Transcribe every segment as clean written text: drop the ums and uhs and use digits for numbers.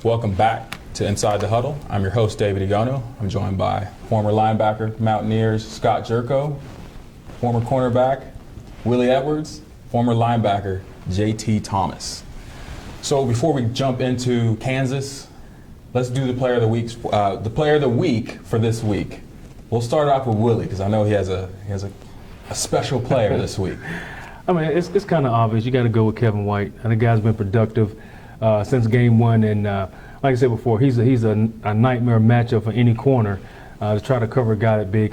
Welcome back to Inside the Huddle. I'm your host, David Igono. I'm joined by former linebacker, Mountaineers, Scott Jerko, former cornerback, Willie Edwards, former linebacker, JT Thomas. So before we jump into Kansas, let's do the player of the week for this week. We'll start off with Willie because I know he has a special player this week. I mean, it's kind of obvious. You got to go with Kevin White. And the guy's been productive since game one. And like I said before, he's a nightmare matchup for any corner to try to cover a guy that big.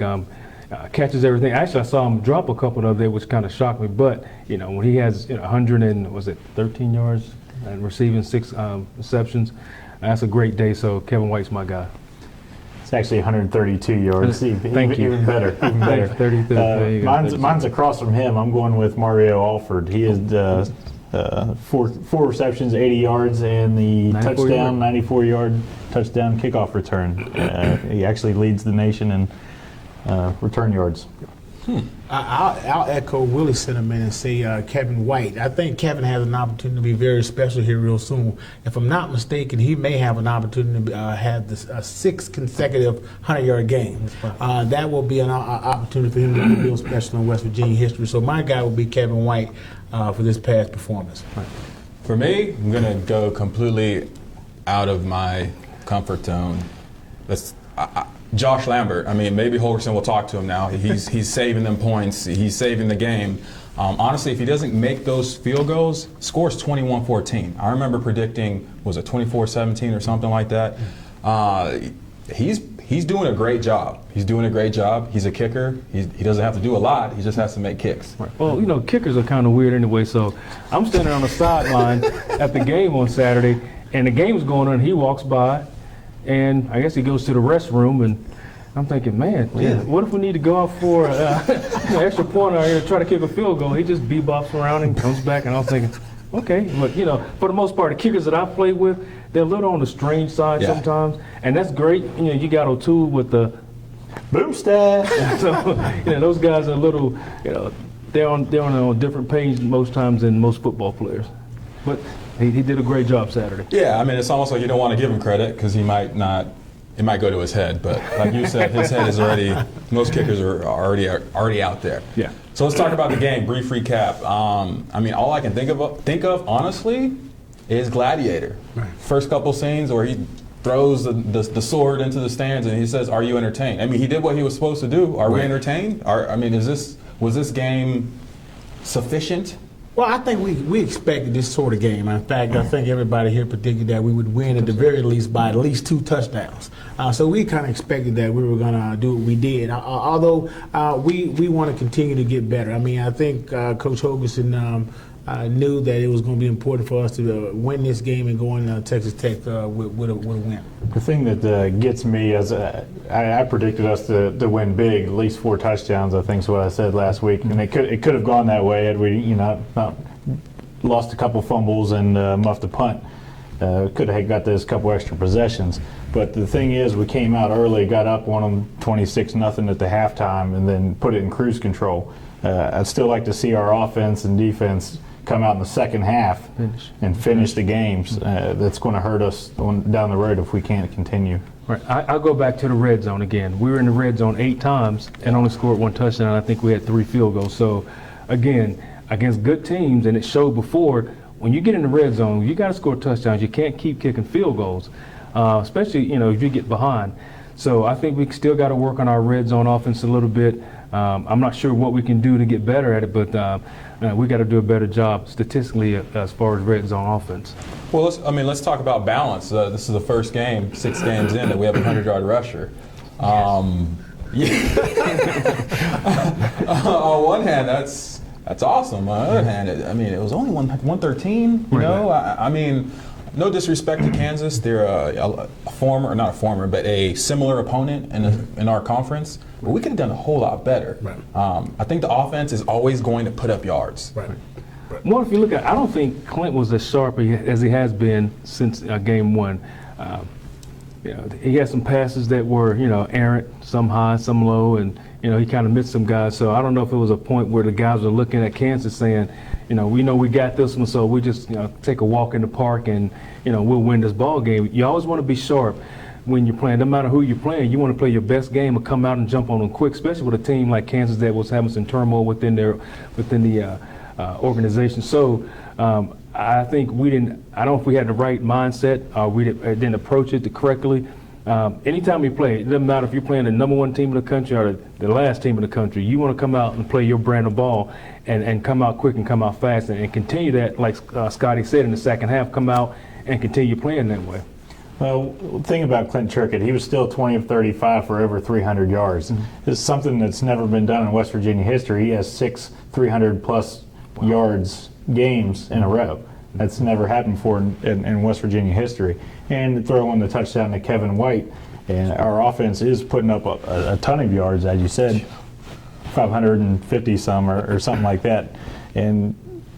Catches everything. Actually, I saw him drop a couple the other day, which kind of shocked me. But, when he has 13 yards and receiving 6 receptions, that's a great day. So Kevin White's my guy. It's actually 132 yards. Thank you. Even better. Even better. Mine's across from him. I'm going with Mario Alford. He has four receptions, 80 yards, and the 94-yard touchdown kickoff return. He actually leads the nation in return yards. I'll echo Willie's sentiment and say Kevin White. I think Kevin has an opportunity to be very special here real soon. If I'm not mistaken, he may have an opportunity to have this 6 consecutive 100-yard game. That will be an opportunity for him to be real special in West Virginia history. So my guy will be Kevin White for this past performance. For me, I'm going to go completely out of my comfort zone. Josh Lambert. I mean, maybe Holgerson will talk to him now. He's saving them points. He's saving the game. Honestly, if he doesn't make those field goals, scores 21-14. I remember predicting, was it 24-17 or something like that? He's doing a great job. He's doing a great job. He's a kicker. He doesn't have to do a lot. He just has to make kicks. Right. Well, kickers are kind of weird anyway. So I'm standing on the sideline at the game on Saturday, and the game's going on. He walks by. And I guess he goes to the restroom, and I'm thinking, man, what if we need to go out for an extra point out here to try to kick a field goal? He just bebops around and comes back, and I was thinking, okay. But, for the most part, the kickers that I play with, they're a little on the strange side sometimes, and that's great. You got O'Toole with the boom stat. So, those guys are a little, they're on a different page most times than most football players. But he did a great job Saturday. Yeah, I mean, it's almost like you don't want to give him credit because it might go to his head. But like you said, his head is already, most kickers are already out there. Yeah. So let's talk about the game. Brief recap. I mean, all I can think of honestly is Gladiator. Right. First couple scenes where he throws the sword into the stands and he says, "Are you entertained?" I mean, he did what he was supposed to do. Are we entertained? Was this game sufficient? Well, I think we expected this sort of game. In fact, I think everybody here predicted that we would win at the very least by at least 2 touchdowns. So we kind of expected that we were going to do what we did. Although we want to continue to get better. I mean, I think Coach Holgerson knew that it was going to be important for us to win this game and go in Texas Tech with a win. The thing that gets me is I predicted us to win big, at least 4 touchdowns. I think is what I said last week, and it could have gone that way had we not lost a couple fumbles and muffed a punt. Could have got those couple extra possessions. But the thing is, we came out early, got up on them 26-0 at the halftime, and then put it in cruise control. I'd still like to see our offense and defense come out in the second half and finish the games. That's going to hurt us down the road if we can't continue. Right. I'll go back to the red zone again. We were in the red zone 8 times and only scored 1 touchdown. I think we had 3 field goals. So, again, against good teams, and it showed before, when you get in the red zone, you got to score touchdowns. You can't keep kicking field goals, especially if you get behind. So I think we still got to work on our red zone offense a little bit. I'm not sure what we can do to get better at it, but we got to do a better job statistically as far as red zone offense. Well, let's talk about balance. This is the first game, 6 games in, that we have a 100-yard rusher. On one hand, that's awesome. On the other hand, it was only 113. I mean, no disrespect to Kansas, they're a similar opponent in our conference. But we could have done a whole lot better. Right. I think the offense is always going to put up yards. Right. Well, if you look at, I don't think Clint was as sharp as he has been since game 1. He had some passes that were, errant, some high, some low, and he kind of missed some guys. So I don't know if it was a point where the guys were looking at Kansas saying, we know we got this one, so we just take a walk in the park and we'll win this ball game. You always want to be sharp when you're playing. No matter who you're playing, you want to play your best game and come out and jump on them quick, especially with a team like Kansas that was having some turmoil within the organization. So I think I don't know if we had the right mindset. We didn't approach it correctly. Anytime you play, it doesn't matter if you're playing the number one team in the country or the last team in the country, you want to come out and play your brand of ball and come out quick and come out fast and continue that, like Scotty said, in the second half, come out and continue playing that way. Well, the thing about Clint Trickett, he was still 20 of 35 for over 300 yards. It's something that's never been done in West Virginia history. He has 6 300-plus yards games in a row. That's never happened before in West Virginia history. And to throw in the touchdown to Kevin White, and our offense is putting up a ton of yards, as you said, 550 some or something like that. And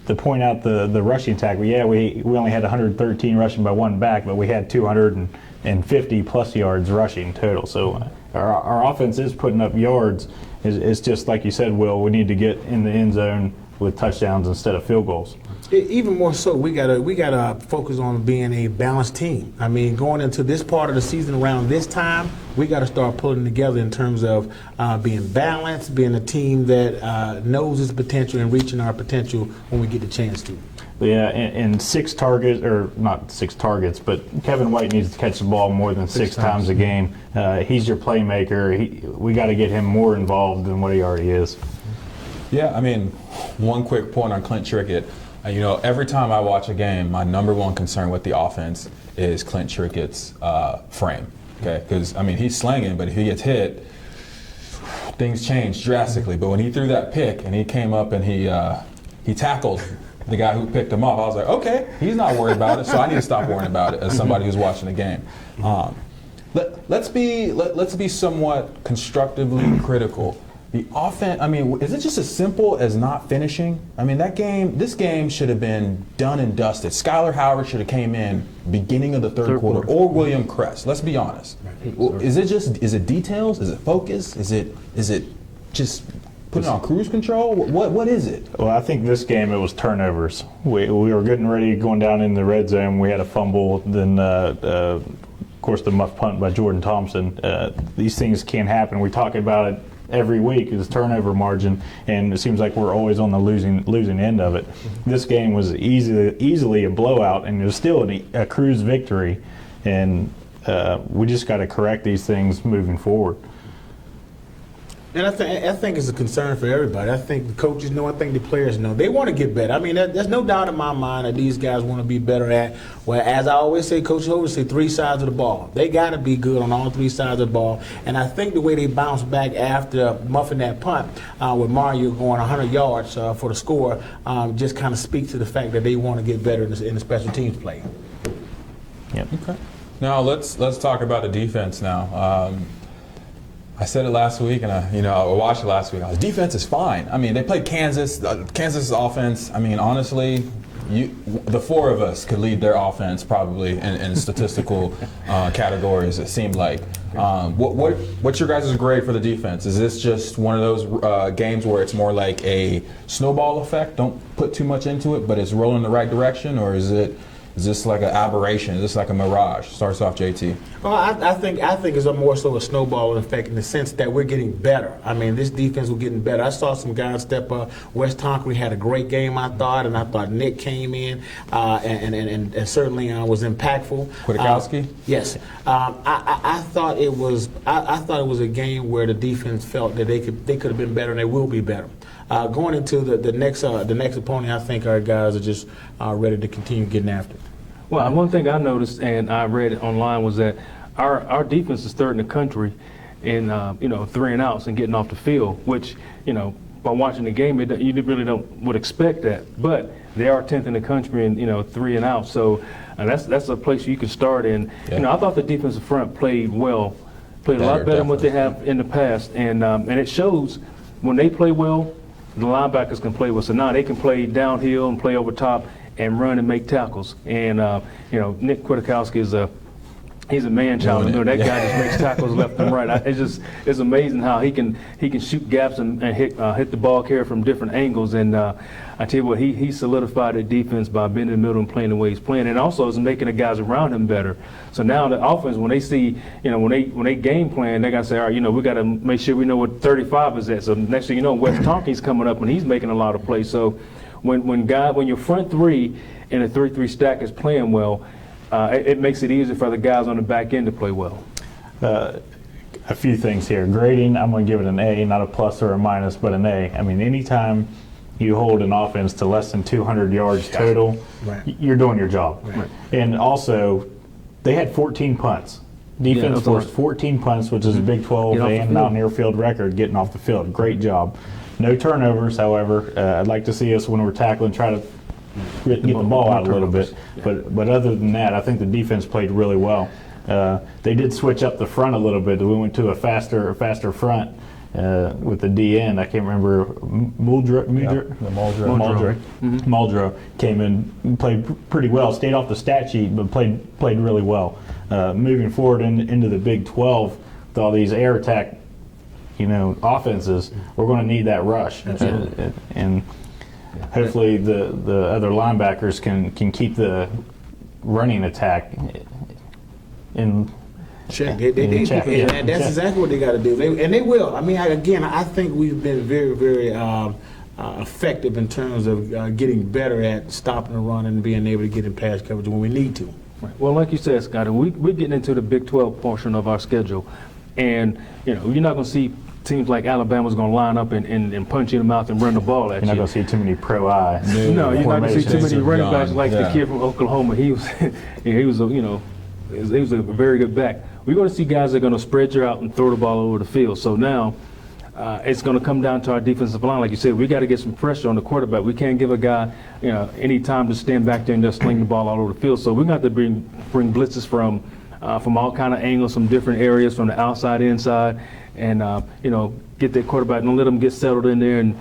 to point out the rushing attack, we only had 113 rushing by one back, but we had 250 plus yards rushing total. So our offense is putting up yards. It's just like you said, Will, we need to get in the end zone with touchdowns instead of field goals. Even more so, we gotta focus on being a balanced team. I mean, going into this part of the season around this time, we got to start pulling together in terms of being balanced, being a team that knows its potential and reaching our potential when we get the chance to. Yeah, and 6 targets, or not 6 targets, but Kevin White needs to catch the ball more than six times a game. He's your playmaker. We got to get him more involved than what he already is. Yeah, I mean, one quick point on Clint Trickett. Every time I watch a game, my number one concern with the offense is Clint Trickett's frame. Okay, because he's slinging, but if he gets hit, things change drastically. But when he threw that pick and he came up and he tackled the guy who picked him up, I was like, okay, he's not worried about it, so I need to stop worrying about it as somebody who's watching the game. Let's be somewhat constructively critical. The offense, is it just as simple as not finishing? This game should have been done and dusted. Skylar Howard should have came in beginning of the third quarter, or William Crest. Let's be honest. Is it details? Is it focus? Is it just putting on cruise control? What is it? Well, I think this game it was turnovers. We were getting ready, going down in the red zone. We had a fumble, then of course the muff punt by Jordan Thompson. These things can't happen. We talk about it every week, is turnover margin, and it seems like we're always on the losing end of it. This game was easily a blowout, and it was still a cruise victory, and we just got to correct these things moving forward. And I think it's a concern for everybody. I think the coaches know. I think the players know. They want to get better. There's no doubt in my mind that these guys want to be better at. Well, as I always say, Coach always say 3 sides of the ball. They got to be good on all 3 sides of the ball. And I think the way they bounced back after muffing that punt with Mario going 100 yards for the score just kind of speaks to the fact that they want to get better in the special teams play. Yep. Okay. Now let's talk about the defense now. I said it last week, and I watched it last week. Defense is fine. They played Kansas. Kansas's offense. Honestly, the 4 of us could lead their offense probably in statistical categories. It seemed like. What's your guys' grade for the defense? Is this just one of those games where it's more like a snowball effect? Don't put too much into it, but it's rolling in the right direction, or is this like an aberration? Is this like a mirage? Starts off, JT. Well, I think it's more so a snowball effect in the sense that we're getting better. This defense was getting better. I saw some guys step up. Wes Tonkery had a great game, I thought, and I thought Nick came in and certainly was impactful. Kwiatkowski? Yes, I thought it was. I thought it was a game where the defense felt that they could have been better, and they will be better. Going into the next opponent, I think our guys are just ready to continue getting after it. Well, one thing I noticed, and I read it online, was that our defense is 3rd in the country in 3 and outs and getting off the field, which by watching the game, you really would expect that. But they are 10th in the country in 3 and outs, so that's a place you can start in. Yeah. I thought the defensive front played well, a lot better than what they have in the past, and it shows when they play well. The linebackers can play well, so now they can play downhill and play over top and run and make tackles. And Nick Kwiatkowski is a He's a man child. Doing it. That guy just makes tackles left and right. It's amazing how he can shoot gaps and hit the ball carrier from different angles. And I tell you what, he solidified the defense by being in the middle and playing the way he's playing, and also is making the guys around him better. So now the offense, when they see, when they game plan, they got to say, all right, we got to make sure we know what 35 is at. So next thing you know, Wes Tonkin's coming up and he's making a lot of plays. So when your front three in a 3-3 stack is playing well, it makes it easier for the guys on the back end to play well. A few things here. Grading, I'm going to give it an A, not a plus or a minus, but an A. I mean, anytime you hold an offense to less than 200 yards total, you're doing your job. Right. And also, they had 14 punts. Defense forced 14 punts, which is a Big 12 and Mountaineer field record, getting off the field. Great job. No turnovers, however. I'd like to see us, when we're tackling, try to get the ball out a little bit. But other than that, I think the defense played really well. They did switch up the front a little bit. We went to a faster front with the DN. I can't remember. Muldrow came in and played pretty well. Stayed off the stat sheet, but played really well. Moving forward into the Big 12 with all these air attack, offenses, we're going to need that rush. And hopefully the other linebackers can keep the running attack in check. check. And that's exactly what they got to do. They will. I mean, I think we've been very, very effective in terms of getting better at stopping the run and being able to get in pass coverage when we need to. Right. Well, like you said, Scott, we're getting into the Big 12 portion of our schedule, and you're not going to see teams like Alabama's going to line up and punch you in the mouth and run the ball at you. You're not going to see too many pro eye. No, you're not going to see too many running backs like the kid from Oklahoma. He was a very good back. We're going to see guys that are going to spread you out and throw the ball over the field. So now it's going to come down to our defensive line. Like you said, we got to get some pressure on the quarterback. We can't give a guy any time to stand back there and just sling the ball all over the field. So we're going to have to bring blitzes from all kind of angles, from different areas, from the outside, inside, and get that quarterback. Don't let him get settled in there and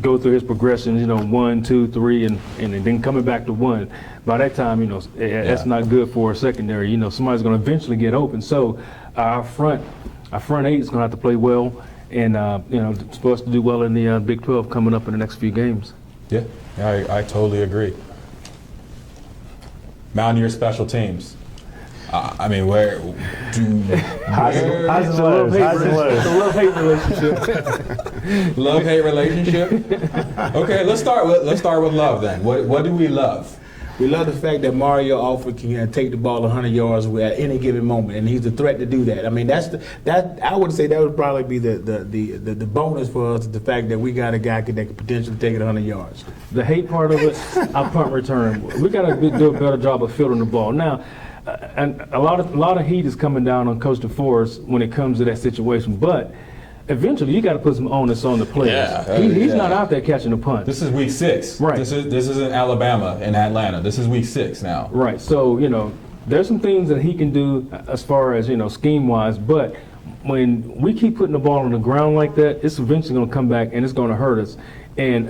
go through his progressions. 1, 2, 3, and then coming back to 1. By that time, that's not good for a secondary. Somebody's going to eventually get open. So our front eight is going to have to play well, and for us to do well in the Big 12 coming up in the next few games. Yeah, I totally agree. Mountaineer special teams. I mean, where do highs and lows? It's a love-hate relationship. Love-hate relationship? Okay, let's start with love then. What do we love? We love the fact that Mario Alford can take the ball 100 yards at any given moment, and he's a threat to do that. I mean, that I would say that would probably be the bonus for us, the fact that we got a guy that could potentially take it 100 yards. The hate part of it, our punt return. We got to do a better job of fielding the ball. Now, and a lot of heat is coming down on Coach DeForest when it comes to that situation, but eventually you got to put some onus on the players. Yeah, he's not out there catching the punt. This is week 6. Right. This isn't Alabama and Atlanta. This is week 6 now. Right. So there's some things that he can do as far as scheme wise, but when we keep putting the ball on the ground like that, it's eventually going to come back and it's going to hurt us. And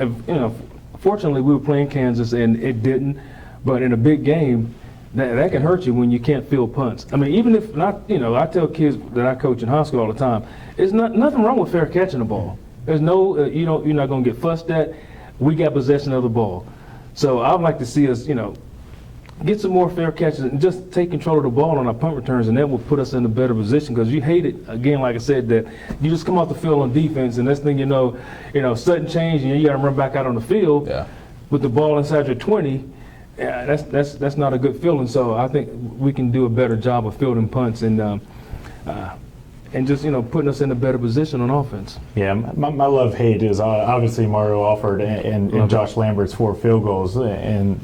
fortunately we were playing Kansas and it didn't, but in a big game, that can hurt you when you can't field punts. I mean, even if not, I tell kids that I coach in high school all the time, it's nothing wrong with fair catching the ball. There's no, you're not going to get fussed at. We got possession of the ball. So I'd like to see us, get some more fair catches and just take control of the ball on our punt returns, and that will put us in a better position, because you hate it, again, like I said, that you just come off the field on defense, and next thing you know, sudden change, and you got to run back out on the field with the ball inside your 20. Yeah, that's not a good feeling. So I think we can do a better job of fielding punts and just putting us in a better position on offense. Yeah, my love-hate is obviously Mario Alford and Josh Lambert's 4 field goals, and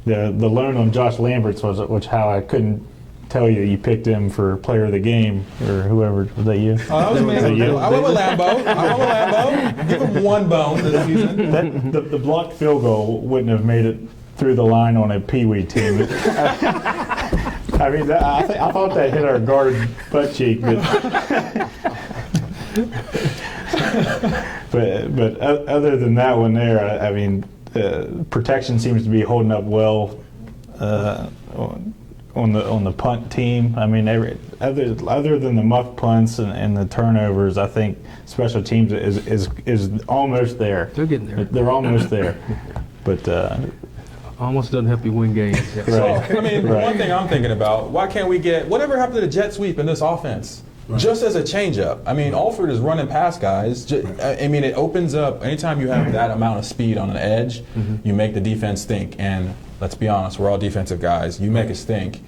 the loan on Josh Lambert's was how I couldn't tell you picked him for player of the game or whoever. Was that you? Oh, that was me. I went with Lambo. Give him 1 bone this season. The blocked field goal wouldn't have made it through the line on a peewee team. I mean, I thought that hit our guard butt cheek, but other than that one there, I mean, protection seems to be holding up well on the punt team. I mean, other than the muff punts and the turnovers, I think special teams is almost there. They're getting there. They're almost there, but Almost doesn't help you win games. Yeah. So, Right. I mean, Right. one thing I'm thinking about, why can't we get whatever happened to the jet sweep in this offense? Just as a changeup. I mean, Alford is running past guys. I mean, it opens up. Anytime you have that amount of speed on an edge, you make the defense think. And let's be honest, we're all defensive guys. You make us think,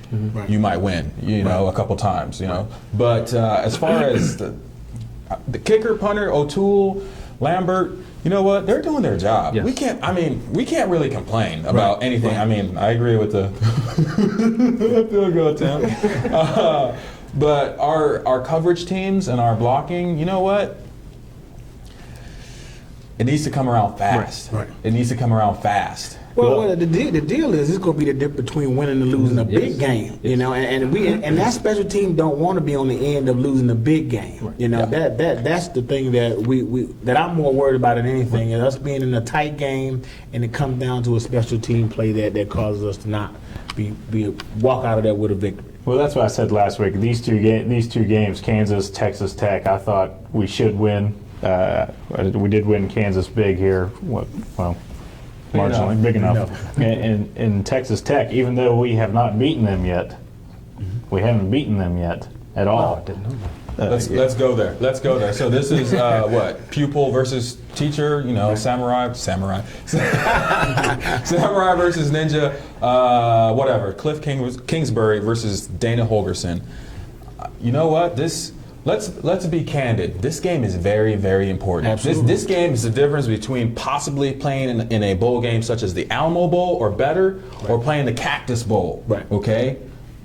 you might win. You know, a couple times. You know, but as far as the kicker, punter, O'Toole, Lambert. You know what? They're doing their job. Yes. We can't. I mean, we can't really complain about anything. I mean, I agree with the. Feel good, Tim. But our coverage teams and our blocking. You know what? It needs to come around fast. Right. It needs to come around fast. Well, the deal is it's going to be the difference between winning and losing a big game, you know, and that special team don't want to be on the end of losing a big game, you know. That's the thing that that I'm more worried about than anything is us being in a tight game and it comes down to a special team play that causes us to not walk out of there with a victory. well, that's what I said last week. These two games, Kansas, Texas Tech, I thought we should win. We did win Kansas big here. Well. Marginally big enough. And Texas Tech, even though we have not beaten them yet, we haven't beaten them yet at all. Didn't know that. Let's go there. Let's go there. So this is what, pupil versus teacher. You know, samurai samurai versus ninja. Whatever. Cliff Kingsbury versus Dana Holgerson. You know what? Let's be candid. This game is very, very important. Absolutely. This game is the difference between possibly playing in a bowl game such as the Alamo Bowl or better, or playing the Cactus Bowl. Right. Okay.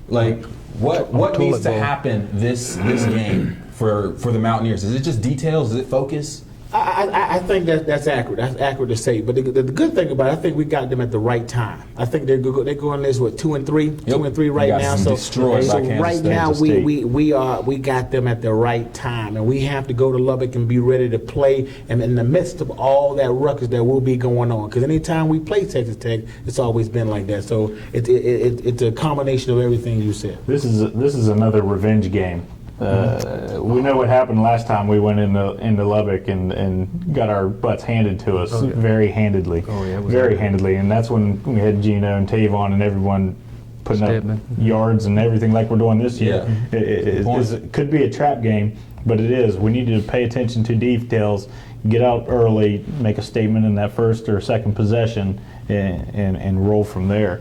Like what needs to happen this game for the Mountaineers? Is it just details? Is it focus? I think that's accurate. That's accurate to say. But the good thing about it, I think we got them at the right time. I think they're going this 2-3, 2-3 right got now. them destroyed by Kansas right State. now State. we got them at the right time, and we have to go to Lubbock and be ready to play. And in the midst of all that ruckus that will be going on, because anytime we play Texas Tech, it's always been like that. So it's a combination of everything you said. This is another revenge game. We know what happened last time we went into Lubbock and got our butts handed to us very handedly. Oh, yeah, it was very ugly. handedly. And that's when we had Gino and Tavon and everyone putting Stedman. up yards and everything like we're doing this year. Yeah. It could be a trap game, but it is. We need to pay attention to details, get out early, make a statement in that first or second possession, and roll from there.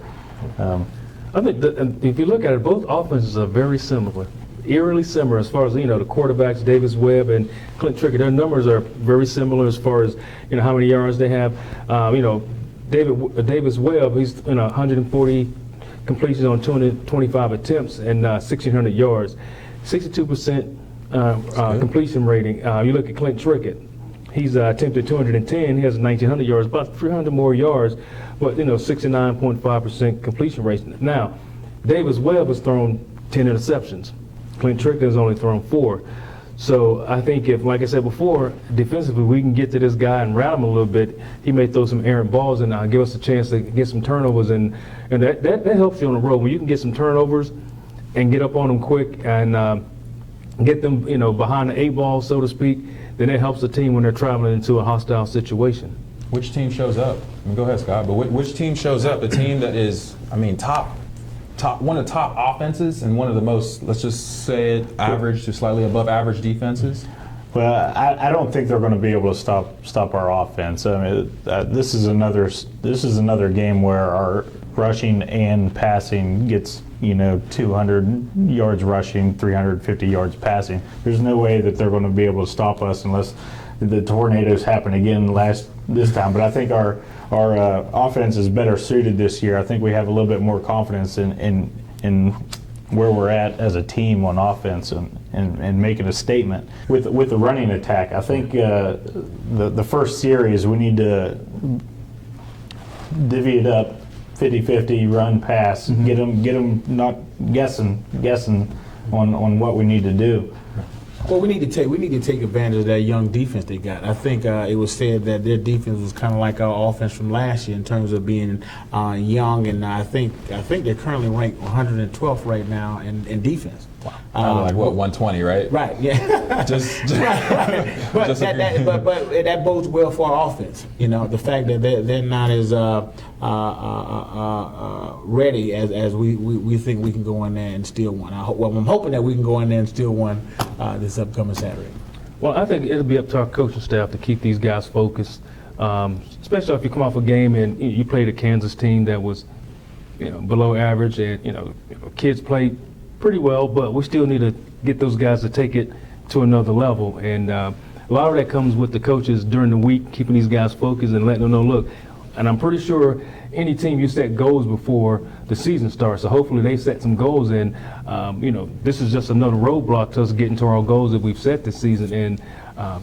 I think if you look at it, both offenses are very similar. Eerily similar as far as, you know, the quarterbacks, Davis Webb and Clint Trickett, their numbers are very similar as far as, you know, how many yards they have. You know, Davis Webb, he's 140 completions on 225 attempts and 1,600 yards, 62% completion rating. You look at Clint Trickett, he's attempted 210, he has 1,900 yards, about 300 more yards, but, you know, 69.5% completion rate. Now, Davis Webb has thrown 10 interceptions. Clint Trickett has only thrown 4. So I think if, like I said before, defensively we can get to this guy and rattle him a little bit, he may throw some errant balls and give us a chance to get some turnovers, and that helps you on the road. When you can get some turnovers and get up on them quick and get them, you know, behind the 8 ball, so to speak, then it helps the team when they're traveling into a hostile situation. Which team shows up? I mean, go ahead, Scott. But which team shows up? The team that is, I mean, one of the top offenses and one of the most, let's just say it, average to slightly above average defenses. Well, I don't think they're going to be able to stop our offense. I mean, this is another game where our rushing and passing gets, you know, 200 yards rushing, 350 yards passing. There's no way that they're going to be able to stop us unless the tornadoes happen again this time. But I think our offense is better suited this year. I think we have a little bit more confidence in where we're at as a team on offense and making a statement with the running attack. I think the first series we need to divvy it up 50-50, run, pass, get them not guessing on what we need to do. Well, we need to take advantage of that young defense they got. I think it was said that their defense was kind of like our offense from last year in terms of being young, and I think they're currently ranked 112th right now in defense. Wow. Like what, 120, right? Right. Yeah. Right. But that bodes well for our offense. You know, the fact that they're not as ready as we think we can go in there and steal one. I'm hoping that we can go in there and steal one this upcoming Saturday. Well, I think it'll be up to our coaching staff to keep these guys focused, especially if you come off a game and you played a Kansas team that was, below average, and kids played pretty well, but we still need to get those guys to take it to another level. And a lot of that comes with the coaches during the week, keeping these guys focused and letting them know, look, and I'm pretty sure any team you set goals before the season starts, so hopefully they set some goals, and this is just another roadblock to us getting to our goals that we've set this season. And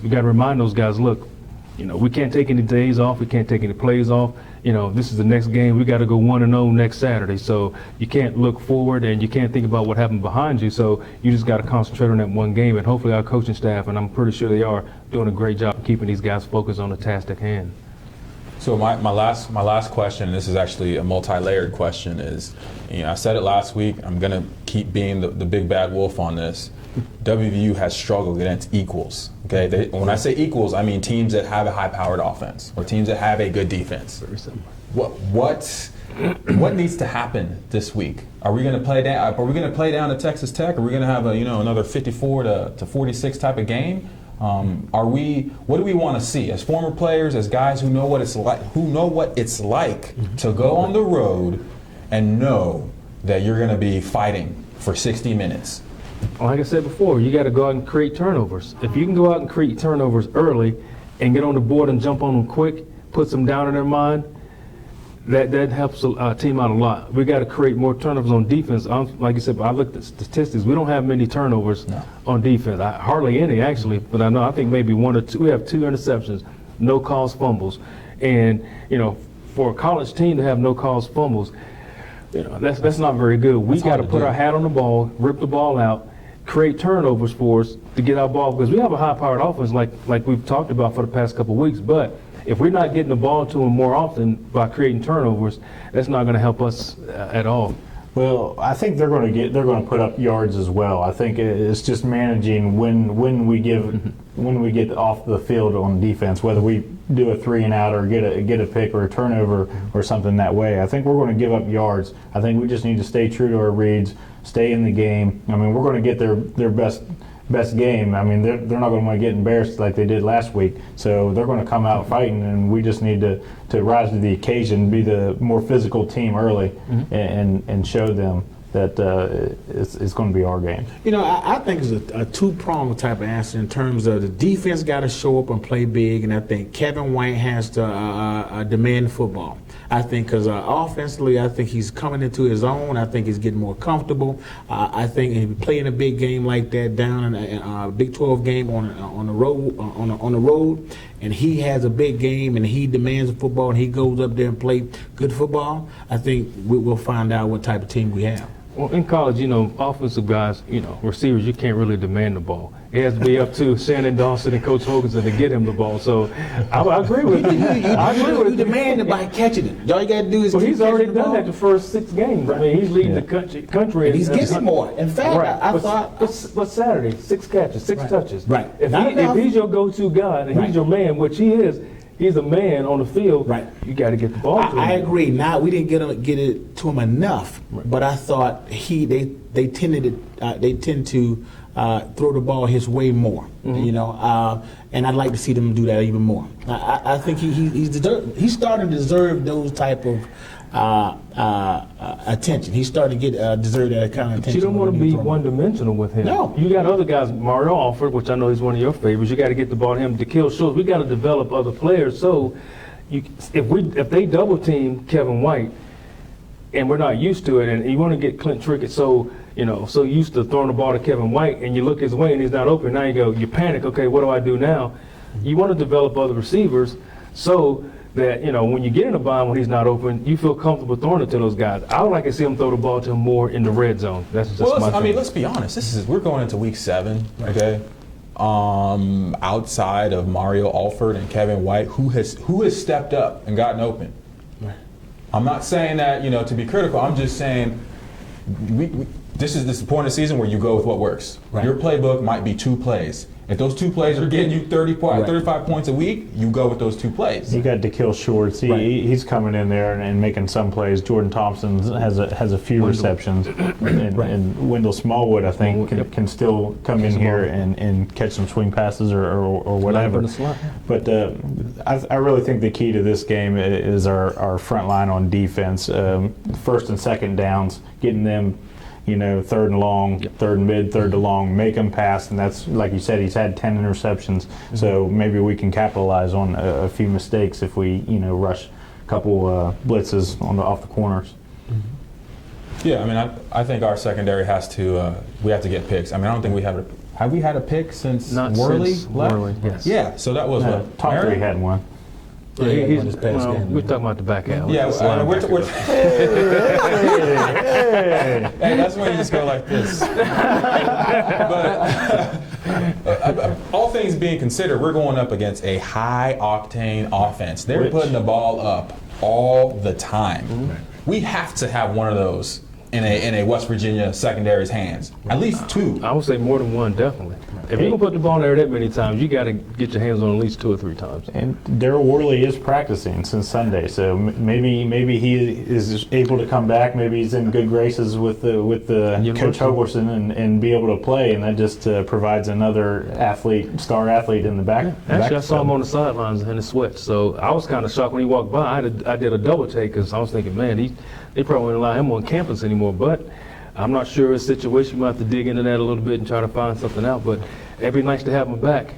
you got to remind those guys, look, we can't take any days off, we can't take any plays off. This is the next game. We got to go 1-0 next Saturday. So you can't look forward and you can't think about what happened behind you. So you just got to concentrate on that one game. And hopefully our coaching staff, and I'm pretty sure they are, doing a great job of keeping these guys focused on the task at hand. So my last question, and this is actually a multi-layered question, is, I said it last week, I'm going to keep being the big bad wolf on this. WVU has struggled against equals. Okay, when I say equals, I mean teams that have a high-powered offense or teams that have a good defense. Very simple. What needs to happen this week? Are we going to play down? Are we going to play down to Texas Tech? Are we going to have another 54 to 46 type of game? What do we want to see as former players, as guys who know what it's like, to go on the road and know that you're going to be fighting for 60 minutes? Like I said before, you got to go out and create turnovers. If you can go out and create turnovers early and get on the board and jump on them quick, puts them down in their mind, that helps a team out a lot. We got to create more turnovers on defense. Like you said, I looked at statistics. We don't have many turnovers on defense. Hardly any, actually. But I think maybe one or two. We have 2 interceptions, no cause fumbles. And, for a college team to have no cause fumbles, that's not very good. We got to put our hat on the ball, rip the ball out, create turnovers for us to get our ball, because we have a high-powered offense like we've talked about for the past couple of weeks. But if we're not getting the ball to them more often by creating turnovers, that's not going to help us at all. Well, I think they're going to put up yards as well. I think it's just managing when we get off the field on defense, whether we do a 3-and-out or get a pick or a turnover or something that way. I think we're going to give up yards. I think we just need to stay true to our reads, stay in the game. I mean, we're going to get their best game. I mean, they're not going to want to get embarrassed like they did last week. So they're going to come out fighting, and we just need to rise to the occasion, be the more physical team early, and show them that it's going to be our game. I think it's a two-pronged type of answer in terms of the defense got to show up and play big, and I think Kevin White has to demand football. I think because offensively, I think he's coming into his own. I think he's getting more comfortable. I think if you play in a big game like that down in a Big 12 game on the road, and he has a big game and he demands the football and he goes up there and play good football, I think we'll find out what type of team we have. Well, in college, offensive guys, receivers, you can't really demand the ball. It has to be up to Shannon Dawson and Coach Hoganson to get him the ball. So I agree with you. You demand it by catching it. All you got to do is. Well, he's already done that the first 6 games. Right. I mean, he's leading the country. And he's getting more. In fact, right. I thought. But Saturday, 6 catches, 6 touches. Right. If he's your go-to guy and he's your man, which he is. He's a man on the field. Right. You got to get the ball to him. I agree. Now we didn't get it to him enough, but I thought they tend to throw the ball his way more. And I'd like to see them do that even more. I think he's starting to deserve those type of attention. He's starting to get deserve that kind of attention. But you don't want to be one-dimensional with him. No. You got other guys, Mario Alford, which I know he's one of your favorites. You got to get the ball to him to kill shows. We got to develop other players. So if they double team Kevin White, and we're not used to it, and you want to get Clint Trickett so used to throwing the ball to Kevin White, and you look his way and he's not open. Now you panic. Okay, what do I do now? You want to develop other receivers so that when you get in a bind when he's not open, you feel comfortable throwing it to those guys. I would like to see him throw the ball to him more in the red zone. That's just my thing. Let's be honest. We're going into week 7. Okay, outside of Mario Alford and Kevin White, who has stepped up and gotten open. I'm not saying that, to be critical. I'm just saying this is the point of the season where you go with what works. Right. Your playbook might be 2 plays. If those 2 plays are getting you 35 points a week, you go with those 2 plays. You got to kill Schwartz. He's coming in there and making some plays. Jordan Thompson has a few receptions, and Wendell Smallwood, I think, can still come in here and catch some swing passes or whatever. But I really think the key to this game is our front line on defense. First and second downs, getting them, third and long, third and mid, third to long, make them pass, and that's, like you said, he's had 10 interceptions, so maybe we can capitalize on a few mistakes if we, rush a couple blitzes off the corners. Yeah, I mean, I think our secondary we have to get picks. I mean, I don't think we have we had a pick since Worley left? Worley, yes. Yeah, so that was Top Aaron? 3 had one. We're talking about the back half. Yeah, hey, that's when you just go like this. But all things being considered, we're going up against a high-octane offense. They're putting the ball up all the time. Mm-hmm. We have to have one of those in a West Virginia secondary's hands. At least 2. I would say more than 1, definitely. If you're going to put the ball in there that many times, you got to get your hands on at least 2 or 3 times. And Daryl Worley is practicing since Sunday, so maybe he is able to come back. Maybe he's in good graces with the Coach Hogerson and be able to play, and that just provides another star athlete in the back. Yeah. Actually, I saw him on the sidelines in his sweats, so I was kind of shocked when he walked by. I did a double take because I was thinking, man, they probably wouldn't allow him on campus anymore, but I'm not sure his situation. We'll have to dig into that a little bit and try to find something out, but it'd be nice to have him back.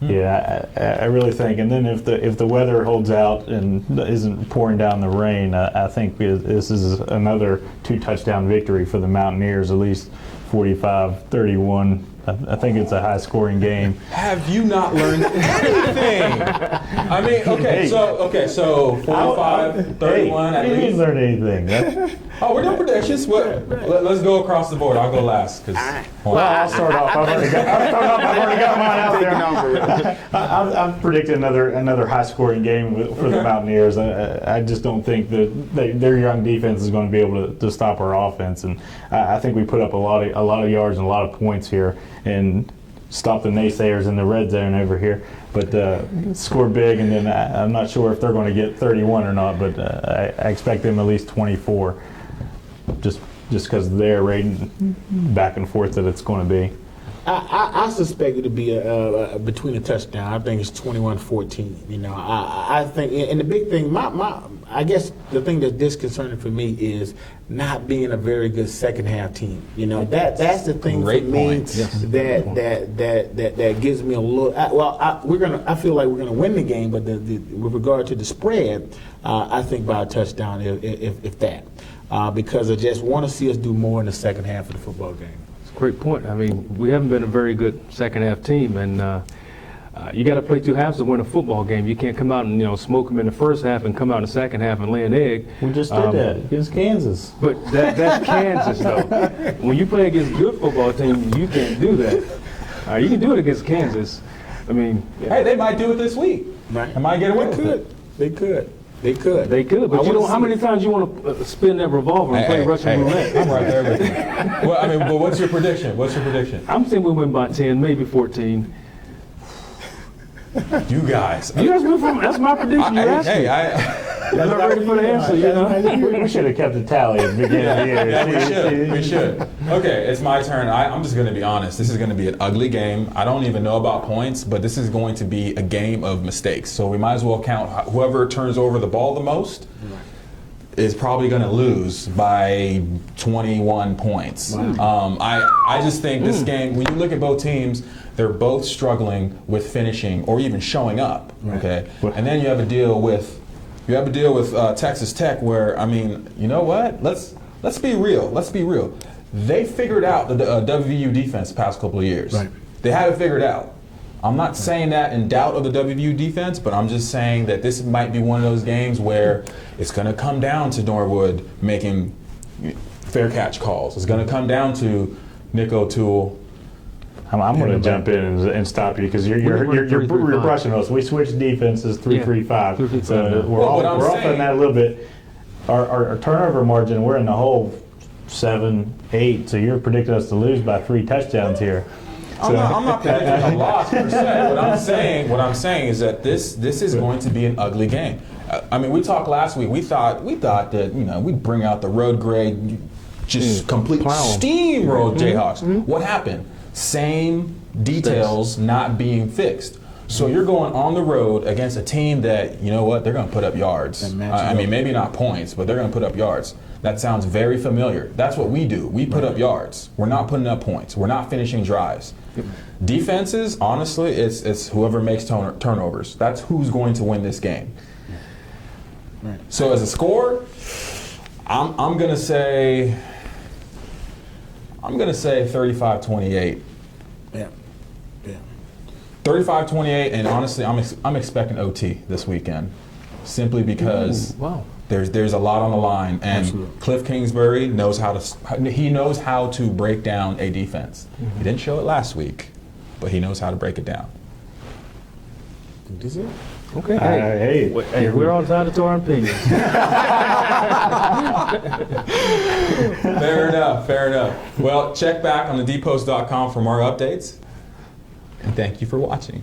Yeah, I really think, and then if the weather holds out and isn't pouring down the rain, I think this is another 2-touchdown victory for the Mountaineers, at least 45-31. I think it's a high-scoring game. Have you not learned anything? I mean, so 45, 31 at least. You didn't learn anything. Oh, we're doing predictions. Let's go across the board. I'll go last. I'll start off. I've already got mine out there. I'm predicting another high-scoring game for the Mountaineers. I just don't think that their young defense is going to be able to stop our offense, and I think we put up a lot of yards and a lot of points here and stop the naysayers in the red zone over here. But score big, and then I'm not sure if they're going to get 31 or not, but I expect them at least 24. Just because they're rating back and forth that it's going to be. I suspect it to be between a touchdown. I think it's 21-14. I think, and the big thing, I guess the thing that's disconcerting for me is not being a very good second half team. That's the thing for me that gives me a little. I feel like we're gonna win the game, but with regard to the spread, I think by a touchdown, if that, because I just want to see us do more in the second half of the football game. Great point. I mean, we haven't been a very good second half team, and you got to play 2 halves to win a football game. You can't come out and smoke them in the first half and come out in the second half and lay an egg. We just did that against Kansas. But that's Kansas, though. When you play against good football teams, you can't do that. You can do it against Kansas. I mean, hey, they might do it this week. Right. I might get away with it. They could. They could, but how many times you want to spin that revolver and play Russian roulette? I'm right there with you. Well, I mean, but what's your prediction? I'm saying we win by 10, maybe 14. You guys. That's my prediction. I'm not ready for the answer, We should have kept a tally at the beginning of the year. Yeah, we should. Okay, it's my turn. I'm just going to be honest. This is going to be an ugly game. I don't even know about points, but this is going to be a game of mistakes. So we might as well count whoever turns over the ball the most is probably going to lose by 21 points. Wow. I just think this game, when you look at both teams, they're both struggling with finishing or even showing up. Okay, and then you have a deal with Texas Tech, where, I mean, you know what? Let's be real. They figured out the WVU defense the past couple of years. Right. They have it figured out. I'm not saying that in doubt of the WVU defense, but I'm just saying that this might be one of those games where it's going to come down to Norwood making fair catch calls. It's going to come down to Nick O'Toole I'm going to jump in and stop you because you're run 3-3-5. brushing us. We switched defenses 3-3-5. 3-3-5 So now. we're Well, what I'm off on saying- that a little bit. Our turnover margin, we're in the hole 7-8. So you're predicting us to lose by 3 touchdowns here. I'm not predicting a loss per se. What I'm saying is that this is going to be an ugly game. I mean, we talked last week. We thought that we'd bring out the road grade, just complete plow 'em. steamroll Jayhawks. What happened? Same details not being fixed. So you're going on the road against a team that, you know what, they're going to put up yards. And match I you mean, up. maybe not points, but they're going to put up yards. That sounds very familiar. That's what we do. We put up yards. We're not putting up points. We're not finishing drives. Defenses, honestly, it's whoever makes turnovers. That's who's going to win this game. Right. So as a score, I'm gonna say 35-28. Yeah. Yeah. 35-28, and honestly, I'm expecting OT this weekend, simply because Wow. there's a lot on the line, and Absolutely. Cliff Kingsbury knows how to break down a defense. He didn't show it last week, but he knows how to break it down. This it? Okay. Hey. Hey, we're all entitled to our opinion. Fair enough. Well, check back on thedpost.com for more updates, and thank you for watching.